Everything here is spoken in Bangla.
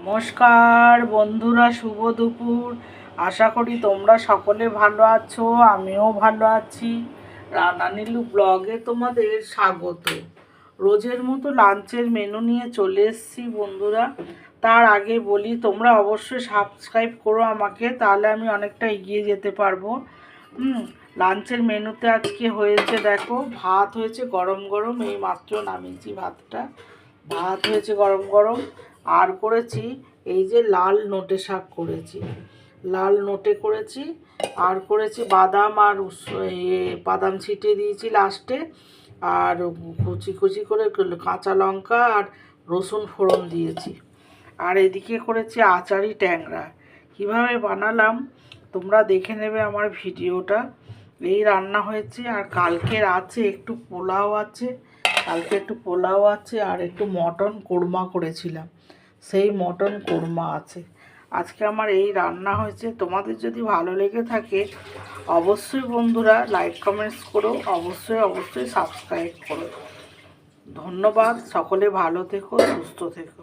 নমস্কার বন্ধুরা, শুভ দুপুর। আশা করি তোমরা সকলে ভালো আছো, আমিও ভালো আছি। রানা নীলু ব্লগে তোমাদের স্বাগত। রোজের মতো লাঞ্চের মেনু নিয়ে চলে এসেছি বন্ধুরা। তার আগে বলি, তোমরা অবশ্যই সাবস্ক্রাইব করো আমাকে, তাহলে আমি অনেকটা এগিয়ে যেতে পারবো। লাঞ্চের মেনুতে আজকে হয়েছে, দেখো, ভাত হয়েছে গরম গরম, এই মাত্র নামিয়েছি ভাত হয়েছে গরম গরম। আর করেছি এই যে লাল নোটে শাক করেছি, আর করেছি বাদাম, আর বাদাম ছিটিয়ে দিয়েছি লাস্টে, আর কুচি কুচি করে কাঁচা লঙ্কা আর রসুন ফোড়ন দিয়েছি। আর এদিকে করেছি আচারি ট্যাংরা। কিভাবে বানালাম তোমরা দেখে নেবে আমার ভিডিওটা। এই রান্না হয়েছে, আর কালকের আছে একটু পোলাও আছে, আর একটু মটন কোরমা করেছিলাম, সেই মটন কোরমা আছে। আজকে আমার এই রান্না হয়েছে। তোমাদের যদি ভালো লেগে থাকে অবশ্যই বন্ধুরা লাইক কমেন্টস করো, অবশ্যই সাবস্ক্রাইব করো। ধন্যবাদ, সকলে ভালো থেকো, সুস্থ থেকো।